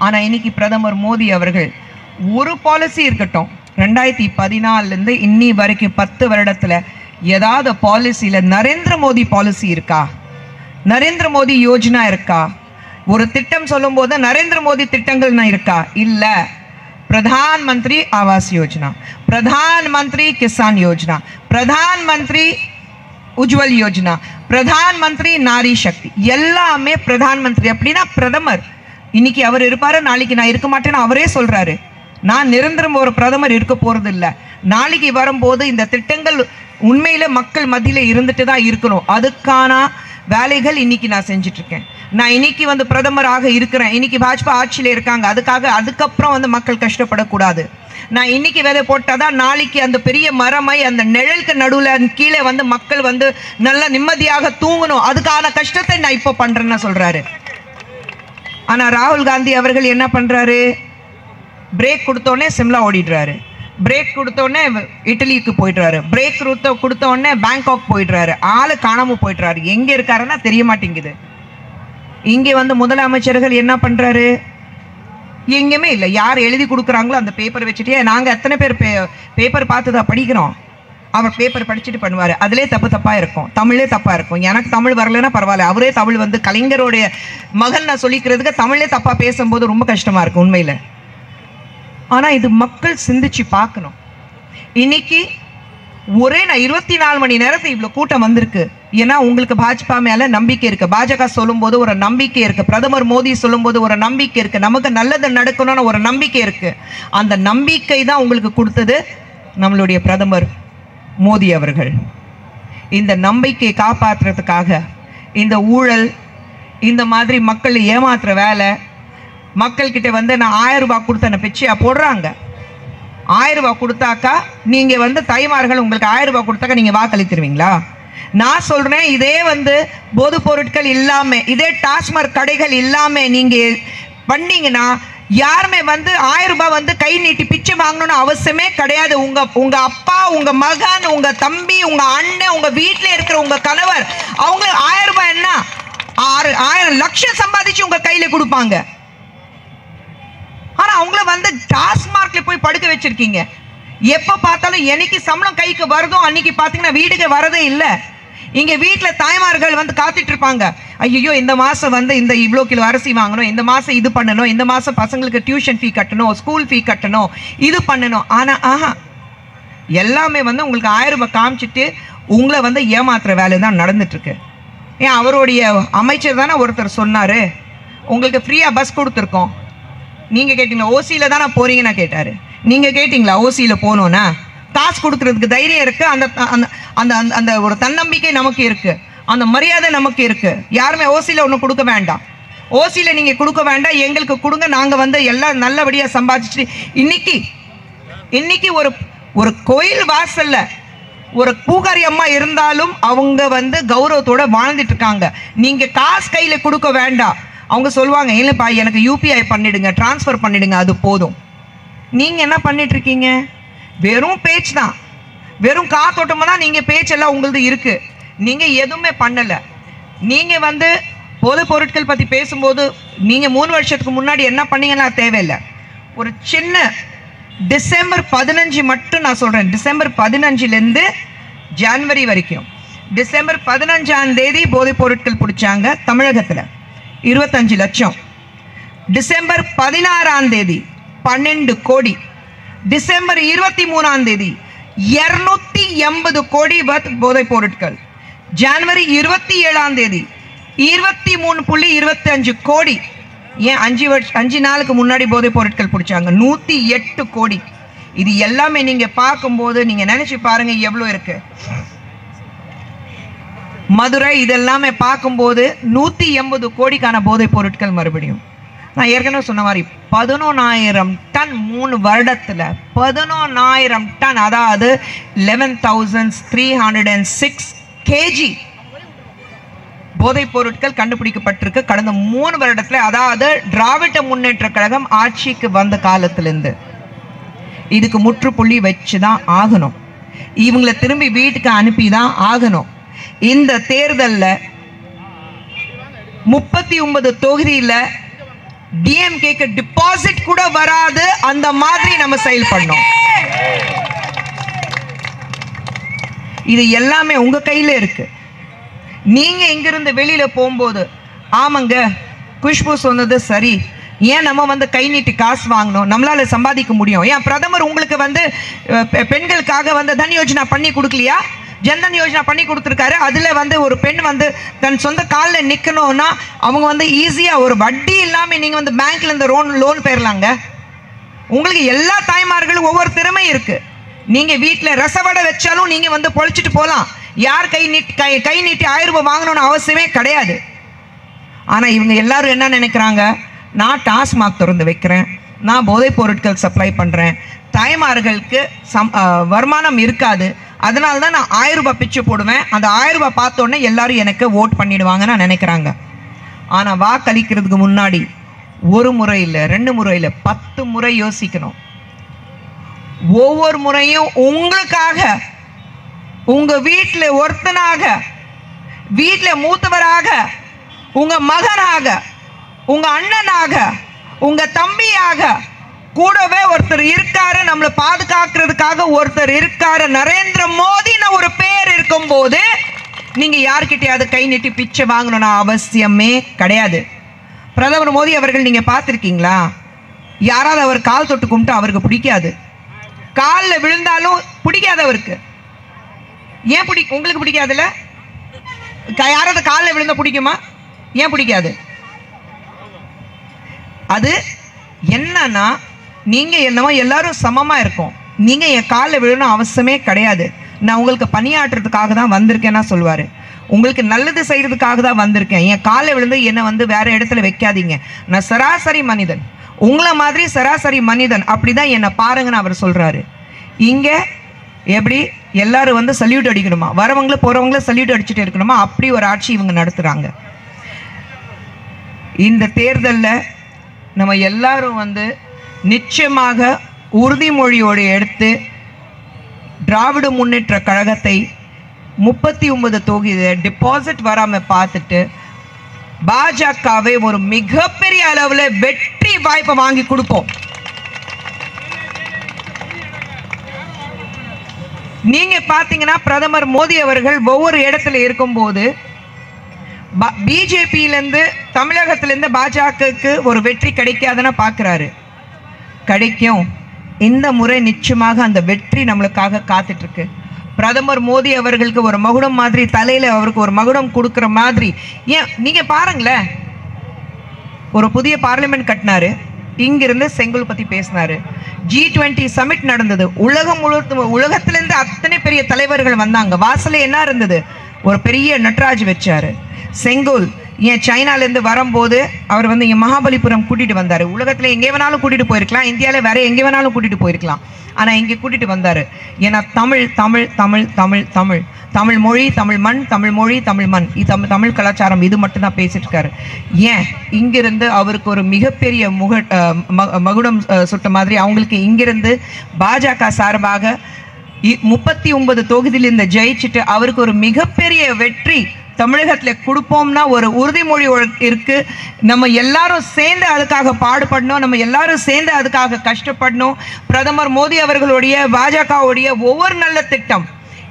ஆனால் இன்னைக்கு பிரதமர் மோடி அவர்கள் ஒரு பாலிசி இருக்கட்டும், 2014லேருந்து இன்னி வரைக்கும் 10 வருடத்தில் ஏதாவது பாலிசியில் நரேந்திர மோடி பாலிசி இருக்கா? நரேந்திர மோடி யோஜனா இருக்கா? ஒரு திட்டம் சொல்லும் போது நரேந்திர மோடி திட்டங்கள்னா இருக்கா? இல்லை. பிரதான் மந்திரி ஆவாஸ் யோஜனா, பிரதான் மந்திரி கிசான் யோஜனா, பிரதான் மந்திரி உஜ்வல் யோஜனா, பிரதான் மந்திரி நாரி சக்தி, எல்லாமே பிரதான் மந்திரி. அப்படின்னா பிரதமர் இன்னைக்கு அவர் இருப்பாரு, நாளைக்கு நான் இருக்க மாட்டேன்னு அவரே சொல்றாரு. நான் நிரந்தரம் ஒரு பிரதமர் இருக்க போறது இல்லை. நாளைக்கு வரும்போது இந்த திட்டங்கள் உண்மையில மக்கள் மத்தியில இருந்துட்டு தான் இருக்கணும். அதுக்கான வேலைகள் இன்னைக்கு நான் செஞ்சுட்டு இருக்கேன். நான் இன்னைக்கு வந்து பிரதமராக இருக்கிறேன். இன்னைக்கு பாஜக ஆட்சியில் இருக்காங்க. அதுக்கப்புறம் வந்து மக்கள் கஷ்டப்படக்கூடாது. நான் இன்னைக்கு விதை போட்டாதான் நாளைக்கு அந்த பெரிய மரமை அந்த நிழலுக்கு நடுவில் கீழே வந்து மக்கள் வந்து நல்ல நிம்மதியாக தூங்கணும். அதுக்கான கஷ்டத்தை நான் இப்போ பண்றேன்னு சொல்றாரு. ஆனா ராகுல் காந்தி அவர்கள் என்ன பண்றாரு? பிரேக் கொடுத்தோடனே சிம்லா ஓடிடுறாரு, பிரேக் கொடுத்தோடனே இட்டலிக்கு போயிடுறாரு, பிரேக் கொடுத்தோடனே பேங்காக் போயிடுறாரு, ஆளு காணாம போயிடுறாரு. எங்க இருக்காருன்னா தெரிய மாட்டேங்குது. இங்கே வந்து முதலமைச்சர்கள் என்ன பண்றாரு? எங்கேயுமே இல்லை. யார் எழுதி கொடுக்குறாங்களோ அந்த பேப்பர் வச்சுட்டே, நாங்கள் எத்தனை பேர் பேப்பர் பார்த்து தான் படிக்கிறோம். அவர் பேப்பர் படிச்சுட்டு பண்ணுவார். அதிலே தப்பாக இருக்கும், தமிழே தப்பாக இருக்கும். எனக்கு தமிழ் வரலன்னா பரவாயில்ல, அவரே தமிழ் வந்து கலைஞருடைய மகன் நான் சொல்லிக்கிறதுக்கு தமிழே தப்பாக பேசும்போது ரொம்ப கஷ்டமாக இருக்கும் உண்மையில். ஆனால் இது மக்கள் சிந்திச்சு பார்க்கணும். இன்னைக்கு ஒரே 24 மணி நேரத்தில் இவ்வளோ கூட்டம் வந்திருக்கு. ஏன்னா உங்களுக்கு பாஜக மேலே நம்பிக்கை இருக்குது. பாஜக சொல்லும்போது ஒரு நம்பிக்கை இருக்குது, பிரதமர் மோடி சொல்லும்போது ஒரு நம்பிக்கை இருக்குது, நமக்கு நல்லது நடக்கணும்னு ஒரு நம்பிக்கை இருக்குது. அந்த நம்பிக்கை தான் உங்களுக்கு கொடுத்தது நம்மளுடைய பிரதமர் மோடி அவர்கள். இந்த நம்பிக்கையை காப்பாற்றுறதுக்காக இந்த ஊழல், இந்த மாதிரி மக்களை ஏமாத்துற வேலை, மக்கள்கிட்ட வந்து நான் 1000 ரூபாய் கொடுத்த என்ன பிச்சையா போடுறாங்க. 1000 ரூபாய் கொடுத்தாக்கா நீங்கள் வந்து தாய்மார்கள் உங்களுக்கு 1000 ரூபாய் கொடுத்தாக்கா நீங்கள் வாக்களித்துருவீங்களா? நான் சொல்கிறேன், இதே வந்து போதைப் பொருட்கள் இல்லாமல், இதே டாஸ்மாக் கடைகள் இல்லாமல் நீங்கள் பண்ணீங்கன்னா யாருமே வந்து 1000 ரூபாய் வந்து கை நீட்டி பிச்சை வாங்கணும்னு அவசியமே கிடையாது. உங்க அப்பா, உங்க மகன், உங்க தம்பி, உங்க அண்ணன், உங்க வீட்டில் இருக்கிற உங்க கணவர், அவங்க 1000 ரூபாய் என்ன 1000 லட்சம் சம்பாதிச்சு உங்க கையில கொடுப்பாங்க. ஆனா அவங்கள வந்து டாஸ்மார்க்ல போய் படுக்க வச்சிருக்கீங்க. எப்ப பார்த்தாலும் என்னைக்கு சம்பளம் கைக்கு வருதோ அன்னைக்கு பாத்தீங்கன்னா வீட்டுக்கு வரதே இல்லை. இங்க வீட்டுல தாய்மார்கள் வந்து காத்துட்டு இருப்பாங்க. ஐயோ இந்த மாசம் வந்து இந்த இவ்வளோ கிலோ அரிசி வாங்கணும், இந்த மாசம் இது பண்ணணும், இந்த மாசம் பசங்களுக்கு டியூஷன் ஃபீ கட்டணும், ஸ்கூல் ஃபீ கட்டணும், இது பண்ணணும். ஆனா எல்லாமே வந்து உங்களுக்கு 1000 ரூபாய் காமிச்சிட்டு உங்களை வந்து ஏமாத்துற வேலை தான் நடந்துட்டு இருக்கு. ஏன் அவருடைய அமைச்சர் தானே ஒருத்தர் சொன்னாரு, உங்களுக்கு ஃப்ரீயா பஸ் கொடுத்துருக்கோம், நீங்க கேட்டீங்களா? ஓசியில தானே போறீங்கன்னா கேட்டாரு. நீங்க கேட்டீங்களா ஓசியில போனோன்னா? காசு கொடுக்கறதுக்கு தைரியம் இருக்கு, அந்த அந்த அந்த ஒரு தன்னம்பிக்கை நமக்கு இருக்கு, அந்த மரியாதை நமக்கு இருக்கு. யாருமே ஓசியில ஒன்று கொடுக்க வேண்டாம், ஓசியில நீங்க கொடுக்க வேண்டாம், எங்களுக்கு கொடுங்க, நாங்க வந்து எல்லாம் நல்லபடியா சம்பாதிச்சு. இன்னைக்கு ஒரு கோயில் வாசல்ல ஒரு பூகாரி அம்மா இருந்தாலும் அவங்க வந்து கௌரவத்தோட வாழ்ந்துட்டு இருக்காங்க. நீங்க காசு கையில கொடுக்க வேண்டாம். அவங்க சொல்லுவாங்க, இல்லப்பா எனக்கு யூபிஐ பண்ணிடுங்க, டிரான்ஸ்ஃபர் பண்ணிடுங்க, அது போதும். நீங்க என்ன பண்ணிட்டு இருக்கீங்க? வெறும் பேச்சு தான், வெறும் காத்தோட்டமா தான் நீங்க பேச்செல்லாம் உங்களது இருக்கு. நீங்க எதுவுமே பண்ணல. நீங்க வந்து பொது பொருட்கள் பத்தி பேசும்போது நீங்க 3 வருஷத்துக்கு முன்னாடி என்ன பண்ணீங்கன்னா தேவையில்லை. ஒரு சின்ன டிசம்பர் 15 மட்டும் நான் சொல்றேன், டிசம்பர் 15லேருந்து ஜனவரி வரைக்கும், டிசம்பர் 15ஆம் தேதி போதைப் பொருட்கள் பிடிச்சாங்க தமிழகத்தில் 25 லட்சம். டிசம்பர் 16ஆம் தேதி 12 கோடி. டிசம்பர் 23ஆம் தேதி 280 கோடி போதைப் பொருட்கள். ஜனவரி 27ஆம் தேதி 23.25 கோடி. ஏன் 5 நாளுக்கு முன்னாடி போதைப் பொருட்கள் பிடிச்சாங்க 108 கோடி. இது எல்லாமே நீங்க பார்க்கும்போது நீங்க நினைச்சு பாருங்க எவ்வளோ இருக்கு. மதுரை இதெல்லாமே பார்க்கும்போது 180 கோடிக்கான போதைப் பொருட்கள். மறுபடியும் நான் ஏற்கனவே சொன்ன மாதிரி 11,000 டன் 3 வருடத்துல 11,000 டன், அதாவது 11,306 கேஜி போதைப் பொருட்கள் கண்டுபிடிக்கப்பட்டிருக்கு கடந்த 3 வருடத்துல. அதாவது திராவிட முன்னேற்ற கழகம் ஆட்சிக்கு வந்த காலத்திலிருந்து. இதுக்கு முற்றுப்புள்ளி வச்சுதான் ஆகணும், இவங்களை திரும்பி வீட்டுக்கு அனுப்பிதான் ஆகணும். இந்த தேர்தலில் 39 தொகுதியில டிஎம்கேக்கு டிபாசிட் கூட வராது, அந்த மாதிரி நம்ம செயல்படணும். இது எல்லாமே உங்க கையில இருக்கு. நீங்க இங்கிருந்து வெளியில போகும்போது ஆமாங்க குஷ்பு சொன்னது சரி, ஏன் நம்ம வந்து கை நீட்டி காசு வாங்கணும், நம்மளால சம்பாதிக்க முடியும். ஏன் பிரதமர் உங்களுக்கு வந்து பெண்களுக்காக வந்து தன் யோஜனா பண்ணி கொடுக்கலையா? ஜன்தன் யோஜனா பண்ணி கொடுத்துருக்காரு. அதுல வந்து ஒரு பெண் வந்து தன் சொந்த காலில் நிற்கணும்னா அவங்க வந்து ஈஸியா ஒரு வட்டி இல்லாம நீங்க வந்து பேங்க்ல இருந்து லோன் பெறலாங்க. உங்களுக்கு எல்லா தாய்மார்களும் ஒவ்வொரு திறமை இருக்கு. நீங்க வீட்டில் ரசவடை வச்சாலும் நீங்க வந்து பொழைச்சிட்டு போகலாம். யார் கை நீட்டி 1000 ரூபாய் வாங்கணும்னு அவசியமே கிடையாது. ஆனா இவங்க எல்லாரும் என்ன நினைக்கிறாங்க, நான் டாஸ்மாக் திறந்து வைக்கிறேன், நான் போதைப் பொருட்கள் சப்ளை பண்றேன், தாய்மார்களுக்கு வருமானம் இருக்காது, அதனால தான் நான் 1000 ரூபாய் பிச்சு போடுவேன், அந்த 1000 ரூபாய் பார்த்தோன்னே எல்லாரும் எனக்கு ஓட் பண்ணிடுவாங்கன்னு நினைக்கிறாங்க. ஆனா வாக்களிக்கிறதுக்கு முன்னாடி 1 முறை இல்லை, 2 முறை இல்லை, 10 முறை யோசிக்கணும். ஒவ்வொரு முறையும் உங்களுக்காக, உங்க வீட்டில் ஒருத்தனாக, வீட்டில் மூத்தவராக, உங்க மகனாக, உங்க அண்ணனாக, உங்க தம்பியாக கூடவே ஒருத்தர் இருக்காரு, நம்மளை பாதுகாக்கிறதுக்காக ஒருத்தர் இருக்காரு. நரேந்திர மோடின்னு ஒரு பேர் இருக்கும் போது நீங்க யார்கிட்டயாவது கை நீட்டி பிச்சை வாங்கணும்னு அவசியமே கிடையாது. பிரதமர் மோடி அவர்கள் நீங்க பார்த்திருக்கீங்களா? யாராவது அவர் கால் தொட்டு கும்பிட்டு அவருக்கு பிடிக்காது, காலில் விழுந்தாலும் பிடிக்காது அவருக்கு. ஏன் உங்களுக்கு பிடிக்காதுல்ல? யாராவது காலில் விழுந்தா பிடிக்குமா? ஏன் பிடிக்காது? அது என்னன்னா, நீங்க என்னமோ எல்லாரும் சமமா இருக்கும், நீங்க என் காலில் விழணும் அவசியமே கிடையாது, நான் உங்களுக்கு பணியாற்றுறதுக்காக தான் வந்திருக்கேன்னா சொல்லுவாரு. உங்களுக்கு நல்லது செய்யறதுக்காக தான் வந்திருக்கேன், என் காலில் விழுந்து என்னை வந்து வேற இடத்துல வைக்காதீங்க, நான் சராசரி மனிதன், உங்களை மாதிரி சராசரி மனிதன், அப்படிதான் என்னை பாருங்கன்னு அவர் சொல்றாரு. இங்க எப்படி எல்லாரும் வந்து சல்யூட் அடிக்கணுமா, வரவங்கள போறவங்கள சல்யூட் அடிச்சுட்டு இருக்கணுமா, அப்படி ஒரு ஆட்சி இவங்க நடத்துறாங்க. இந்த தேர்தலில் நம்ம எல்லாரும் வந்து நிச்சயமாக உறுதிமொழியோடு எடுத்து திராவிட முன்னேற்ற கழகத்தை 39 தொகுதியில டிபாசிட் வராம பார்த்துட்டு பாஜகவை ஒரு மிகப்பெரிய அளவில் வெற்றி வாய்ப்பை வாங்கி கொடுப்போம். நீங்க பாத்தீங்கன்னா பிரதமர் மோடி அவர்கள் ஒவ்வொரு இடத்துல இருக்கும்போது பிஜேபியிலிருந்து தமிழகத்திலிருந்து பாஜகவுக்கு ஒரு வெற்றி கிடைக்காதுன்னு பார்க்குறாரு. கிடைக்கும். இந்த முறை நிச்சயமாக அந்த வெற்றி நம்மளுக்காக காத்துட்டு இருக்கு. பிரதமர் மோடி அவர்களுக்கு ஒரு மகுடம் மாதிரி தலையில அவருக்கு ஒரு மகுடம் கொடுக்குற மாதிரி. ஏன் நீங்க பாருங்களேன், ஒரு புதிய பார்லிமெண்ட் கட்டினாரு, இங்கிருந்து செங்கோல் பத்தி பேசினாரு. G20 சமிட் நடந்தது. உலகத்திலிருந்து அத்தனை பெரிய தலைவர்கள் வந்தாங்க. வாசல்ல என்ன இருந்தது? ஒரு பெரிய நட்ராஜ் வச்சாரு. செங்கோல் ஏன் சைனாலேருந்து வரும்போது அவர் வந்து இங்கே மகாபலிபுரம் கூட்டிகிட்டு வந்தார். உலகத்தில் எங்கே வேணாலும் கூட்டிகிட்டு போயிருக்கலாம், இந்தியாவில் வேற எங்கே வேணாலும் கூட்டிகிட்டு போயிருக்கலாம், ஆனால் இங்கே கூட்டிகிட்டு வந்தார். ஏன்னா தமிழ் தமிழ் தமிழ் தமிழ் தமிழ் தமிழ் மொழி, தமிழ் மண், தமிழ் மொழி, தமிழ் மண், தமிழ் கலாச்சாரம், இது மட்டும்தான் பேசிட்டு இருக்காரு. ஏன் இங்கிருந்து அவருக்கு ஒரு மிகப்பெரிய மகுடம் சுட்ட மாதிரி அவங்களுக்கு இங்கிருந்து பாஜக சார்பாக 39 தொகுதியில் இந்த ஜெயிச்சுட்டு அவருக்கு ஒரு மிகப்பெரிய வெற்றி தமிழகத்தில் கொடுப்போம்னா ஒரு உறுதிமொழி இருக்கு. நம்ம எல்லாரும் சேர்ந்து அதுக்காக பாடுபடணும், நம்ம எல்லாரும் சேர்ந்து அதுக்காக கஷ்டப்படணும். பிரதமர் மோடி அவர்களுடைய பாஜகவுடைய ஒவ்வொரு நல்ல திட்டம்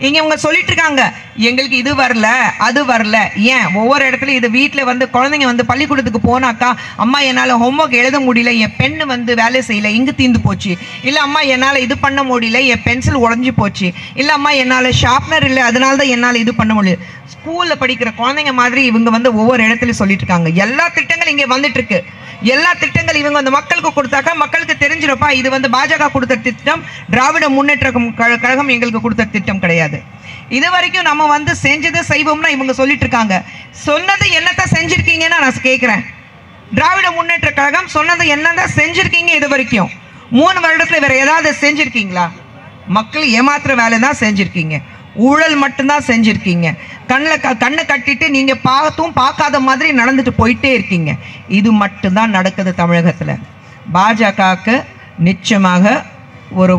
இங்கே இவங்க சொல்லிட்டு இருக்காங்க, எங்களுக்கு இது வரல அது வரல. ஏன் ஒவ்வொரு இடத்துலையும் இது வீட்டில் வந்து குழந்தைங்க வந்து பள்ளிக்கூடத்துக்கு போனாக்கா, அம்மா என்னால் ஹோம்ஒர்க் எழுத முடியல, என் பெண்ணு வந்து வேலை செய்யலை, இங்கு தீர்ந்து போச்சு, இல்லை அம்மா என்னால் இது பண்ண முடியல, என் பென்சில் உடஞ்சி போச்சு, இல்லை அம்மா என்னால் ஷார்ப்னர் இல்லை அதனால தான் என்னால் இது பண்ண முடியல. ஸ்கூலில் படிக்கிற குழந்தைங்க மாதிரி இவங்க வந்து ஒவ்வொரு இடத்துலையும் சொல்லிட்டு இருக்காங்க. எல்லா திட்டங்களும் இங்கே வந்துட்டு இருக்கு. எல்லா திட்டங்கள் இவங்க வந்து மக்களுக்கு கொடுத்தாக்கா மக்களுக்கு தெரிஞ்சிருப்பா இது வந்து பாஜக கொடுத்த திட்டம், திராவிட முன்னேற்ற கழகம் எங்களுக்கு கொடுத்த திட்டம் கிடையாது. இது வரைக்கும் நம்ம வந்து செஞ்சதை செய்வோம்னா இவங்க சொல்லிட்டு இருக்காங்க. சொன்னது என்னத்தான் செஞ்சிருக்கீங்கன்னு நான் கேட்குறேன். திராவிட முன்னேற்ற கழகம் சொன்னது என்னதான் செஞ்சிருக்கீங்க? இது வரைக்கும் 3 வருடத்துல வேற ஏதாவது செஞ்சிருக்கீங்களா? மக்கள் ஏமாத்துற வேலை தான் செஞ்சிருக்கீங்க, ஊழல் மட்டும்தான் செஞ்சிருக்கீங்க. கண்ணை கட்டிட்டு நீங்க பார்த்தும் பார்க்காத மாதிரி நடந்துட்டு போயிட்டே இருக்கீங்க. இது மட்டும்தான் நடக்குது தமிழகத்தில். பாஜகவுக்கு நிச்சயமாக ஒரு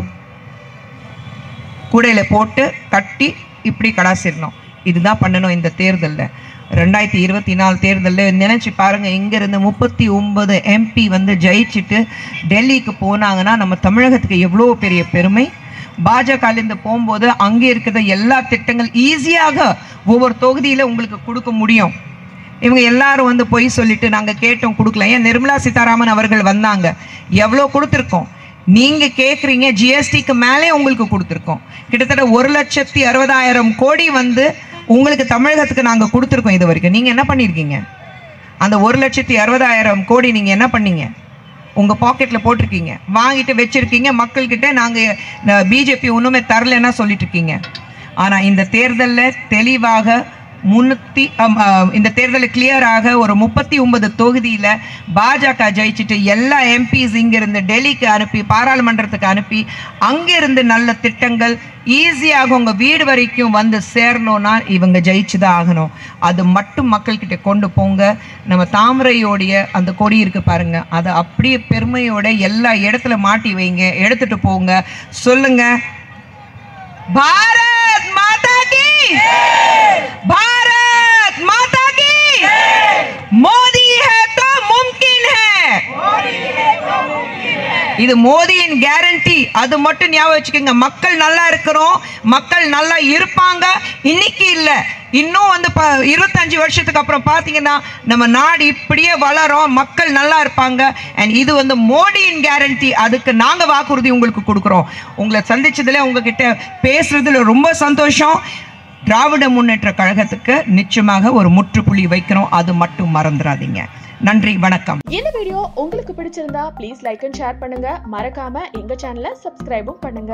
கூடையில போட்டு கட்டி இப்படி கடாசிடணும். இதுதான் பண்ணணும் இந்த தேர்தலில். 2024 தேர்தலில் நினைச்சு பாருங்க, இங்கிருந்து 39 MP வந்து ஜெயிச்சுட்டு டெல்லிக்கு போனாங்கன்னா நம்ம தமிழகத்துக்கு எவ்வளோ பெரிய பெருமை. பாஜகலேருந்து போகும்போது அங்கே இருக்கிற எல்லா திட்டங்கள் ஈஸியாக ஒவ்வொரு தொகுதியில் உங்களுக்கு கொடுக்க முடியும். இவங்க எல்லாரும் வந்து பொய் சொல்லிட்டு நாங்கள் கேட்டோம் கொடுக்கல. ஏன் நிர்மலா சீதாராமன் அவர்கள் வந்தாங்க, எவ்வளோ கொடுத்துருக்கோம். நீங்கள் கேட்குறீங்க GSTக்கு மேலே உங்களுக்கு கொடுத்துருக்கோம். கிட்டத்தட்ட 1,60,60,000 கோடி வந்து உங்களுக்கு தமிழகத்துக்கு நாங்கள் கொடுத்துருக்கோம். இது வரைக்கும் நீங்கள் என்ன பண்ணியிருக்கீங்க? அந்த 1,60,60,000 கோடி நீங்கள் என்ன பண்ணீங்க? உங்கள் பாக்கெட்டில் போட்டிருக்கீங்க, வாங்கிட்டு வச்சுருக்கீங்க. மக்கள்கிட்ட நாங்கள் பிஜேபி ஒன்றுமே தரலைன்னா சொல்லிட்டு இருக்கீங்க. ஆனால் இந்த தேர்தலில் தெளிவாக இந்த தேர்தலில் கிளியராக ஒரு 39 தொகுதியில் பாஜக ஜெயிச்சுட்டு எல்லா MPs இங்கிருந்து டெல்லிக்கு அனுப்பி பாராளுமன்றத்துக்கு அனுப்பி அங்கிருந்து நல்ல திட்டங்கள் ஈஸியாக உங்கள் வீடு வரைக்கும் வந்து சேரணும்னா இவங்க ஜெயிச்சு தான் ஆகணும். அது மட்டும் மக்கள்கிட்ட கொண்டு போங்க. நம்ம தாமரையோடைய அந்த கொடி இருக்கு பாருங்க, அதை அப்படியே பெருமையோட எல்லா இடத்துல மாட்டி வைங்க, எடுத்துட்டு போங்க. சொல்லுங்க, பாரத் மாதா கி, भारत माता की, मोदी है तो मुमकिन है, இது மோடியின் கேரண்டி. அது மட்டும் ஞாபகம் வச்சுக்கோங்க. மக்கள் நல்லா இருக்கிறோம், மக்கள் நல்லா இருப்பாங்க. இன்னைக்கு இல்லை, இன்னும் வந்து 25 வருஷத்துக்கு அப்புறம் பார்த்தீங்கன்னா நம்ம நாடு இப்படியே வளரும், மக்கள் நல்லா இருப்பாங்க. அண்ட் இது வந்து மோடியின் கேரண்டி. அதுக்கு நாங்கள் வாக்குறுதி உங்களுக்கு கொடுக்குறோம். உங்களை சந்திச்சதுல உங்ககிட்ட பேசுறதுல ரொம்ப சந்தோஷம். திராவிட முன்னேற்ற கழகத்துக்கு நிச்சயமாக ஒரு முற்றுப்புள்ளி வைக்கிறோம், அது மட்டும் மறந்துடாதீங்க. நன்றி, வணக்கம். இந்த வீடியோ உங்களுக்கு பிடிச்சிருந்தா ப்ளீஸ் லைக் அண்ட் ஷேர் பண்ணுங்க. மறக்காம எங்க சேனலை சப்ஸ்கிரைபும் பண்ணுங்க.